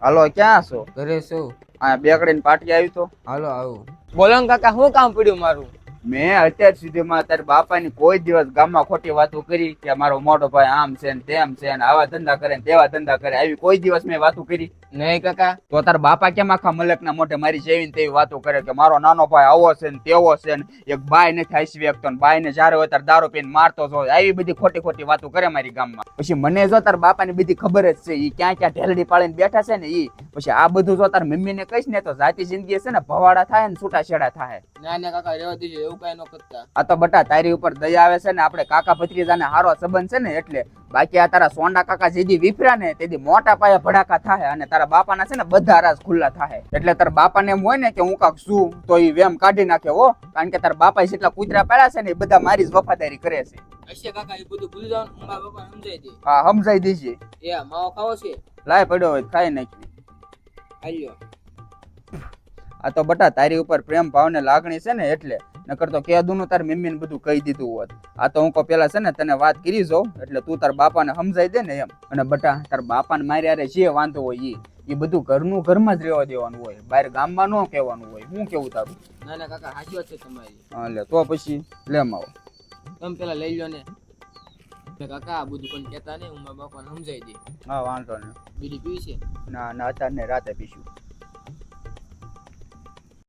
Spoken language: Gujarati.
હાલો ક્યાં છો? ઘરે શું? આ બેકડીને પાટી આવી તો હાલો આવું. બોલો ને કાકા, શું કામ પડ્યું મારું? મેં અત્યાર સુધીમાં તારા બાપાની કોઈ દિવસ ગામમાં ખોટી વાતો કરી કે મારો મોટો ભાઈ આમ છે ને તેમ છે ને આવા ધંધા કરે ને તેવા ધંધા કરે, આવી કોઈ દિવસ મેં વાતો કરી? નહીં કાકા. તો તારા બાપા કેમ આખા મલકના મોઢે મારી જેવી તેવી વાતો કરે કે મારો નાનો ભાઈ આવો છે ને તેવો છે ને એક બાય નથી હાસવી શકતો ને બાય ને જ્યારે હોય ત્યારે દારૂ પીને મારતો છો, આવી બધી ખોટી ખોટી વાતો કરે મારી ગામમાં. પછી મને જો તારા બાપાની બધી ખબર જ છે, ઈ ક્યાં ક્યાં ઢેલડી પાડીને બેઠા છે ને ઈ. પછી આ બધું જો તારા મમ્મીને કહીશ ને તો જાતિ જિંદગી છે ને ભવાડા થાય ને છૂટા છેડા થાય. ના ના કાકા, રહેવા દીજો, એવું કઈ ન કરતા. આ તો બટા તારી ઉપર દયા આવે છે ને, આપણે કાકા ભત્રીજાને હારો સંબંધ છે ને એટલે. બાકી આ તારા સોંડા કાકા જેદી વિફર્યા ને તેદી મોટા પાયે ભડાકા થાય અને તારા બાપાના છે ને બધા રાજ ખુલ્લા થાય. એટલે તારા બાપાને એમ હોય ને કે હું કાક શું તો ઈ વેમ કાઢી નાખે હો, કારણ કે તારા બાપા જેટલા કૂતરા પાડ્યા છે ને એ બધા મારી જ વફાદારી કરે છે. હશે કાકા, એ બધું ભૂલી જાવ, મારા બાપા સમજાઈ દે. હા સમજાઈ દેજે. એ માવો ખાવો છે? લાય પડ્યો હોય ખાઈ નાખી. આલ્યો. આ તો બટા તારી ઉપર પ્રેમ ભાવ ને લાગણી છે ને એટલે, નકર તો કેદું નું તાર મમ્મી ને બધું કહી દીધું હોત. આ તો હું કો પેલા છે ને તને વાત કરી જાઉં એટલે તું તાર બાપાને સમજાઈ દે ને એમ. અને બટા તાર બાપાને મારી હારે જે વાંધો હોય એ બધું ઘરનું ઘરમાં જ રહેવા દેવાનું હોય, બહાર ગામમાં ન કહેવાનું હોય. હું કેવું તારું? ના ના કાકા, સાચી વાત છે તમારી. હા લે તો પછી લેમ આવો. તમે પેલા લઈ લો ને. કાકા આ બધું પણ કહેતા નહીં, હું મારા બાપાને સમજાઈ દે. હા વાંધો ને. બીડી પીવી છે? ના ના અત્યારે રાતે પીશું.